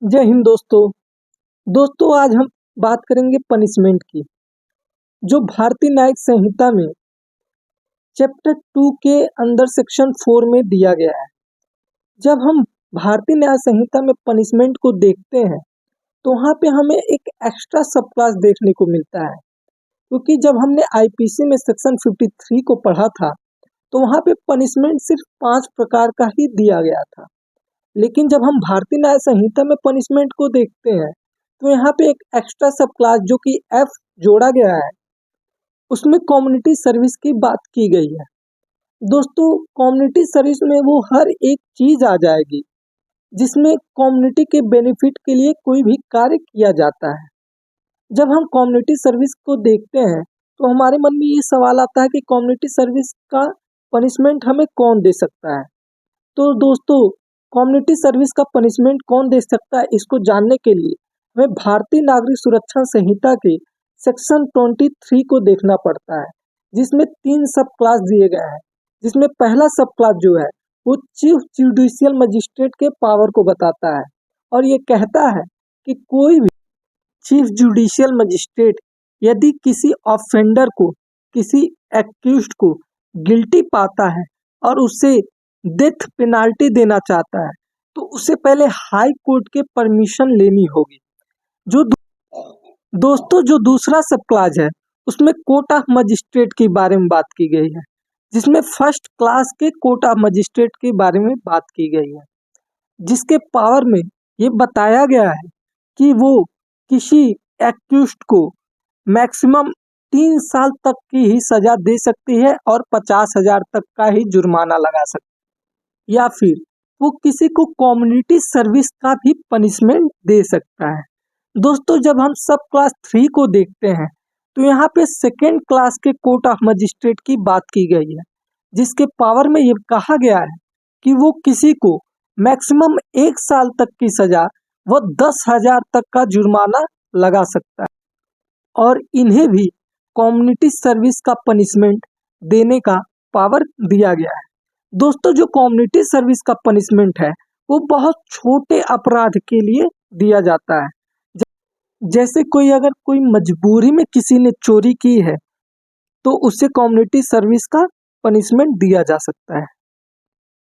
जय हिंद दोस्तों। आज हम बात करेंगे पनिशमेंट की, जो भारतीय न्यायिक संहिता में चैप्टर 2 के अंदर सेक्शन 4 में दिया गया है। जब हम भारतीय न्याय संहिता में पनिशमेंट को देखते हैं तो वहाँ पे हमें एक एक्स्ट्रा सब क्लास देखने को मिलता है, क्योंकि जब हमने आईपीसी में सेक्शन 53 को पढ़ा था तो वहाँ पे पनिशमेंट सिर्फ 5 प्रकार का ही दिया गया था। लेकिन जब हम भारतीय न्याय संहिता में पनिशमेंट को देखते हैं तो यहाँ पे एक एक्स्ट्रा सब क्लास जो कि एफ जोड़ा गया है, उसमें कम्युनिटी सर्विस की बात की गई है। दोस्तों, कम्युनिटी सर्विस में वो हर एक चीज आ जाएगी जिसमें कम्युनिटी के बेनिफिट के लिए कोई भी कार्य किया जाता है। जब हम कम्युनिटी सर्विस को देखते हैं तो हमारे मन में ये सवाल आता है कि कम्युनिटी सर्विस का पनिशमेंट हमें कौन दे सकता है। तो दोस्तों, कम्युनिटी सर्विस का पनिशमेंट कौन दे सकता है, इसको जानने के लिए हमें भारतीय नागरिक सुरक्षा संहिता के सेक्शन 23 को देखना पड़ता है, जिसमें 3 सब क्लास दिए गए हैं। जिसमें पहला सब क्लास जो है वो चीफ जुडिशियल मजिस्ट्रेट के पावर को बताता है, और ये कहता है कि कोई भी चीफ जुडिशियल मजिस्ट्रेट यदि किसी ऑफेंडर को, किसी एक्यूज्ड को गिल्टी पाता है और उसे डेथ पेनाल्टी देना चाहता है तो उसे पहले हाई कोर्ट के परमिशन लेनी होगी। जो दोस्तों, जो दूसरा सब क्लास है उसमें कोर्ट ऑफ मजिस्ट्रेट के बारे में बात की गई है, जिसमें फर्स्ट क्लास के कोर्ट ऑफ मजिस्ट्रेट के बारे में बात की गई है, जिसके पावर में ये बताया गया है कि वो किसी एक्यूज्ड को मैक्सिमम 3 साल तक की ही सजा दे सकती है और 50,000 तक का ही जुर्माना लगा सकती है, या फिर वो किसी को कम्युनिटी सर्विस का भी पनिशमेंट दे सकता है। दोस्तों, जब हम सब क्लास 3 को देखते हैं तो यहाँ पे सेकेंड क्लास के कोर्ट ऑफ मजिस्ट्रेट की बात की गई है, जिसके पावर में ये कहा गया है कि वो किसी को मैक्सिमम 1 साल तक की सजा व 10,000 तक का जुर्माना लगा सकता है, और इन्हें भी कम्युनिटी सर्विस का पनिशमेंट देने का पावर दिया गया है। दोस्तों, जो कम्युनिटी सर्विस का पनिशमेंट है वो बहुत छोटे अपराध के लिए दिया जाता है। जैसे अगर कोई मजबूरी में किसी ने चोरी की है तो उसे कम्युनिटी सर्विस का पनिशमेंट दिया जा सकता है।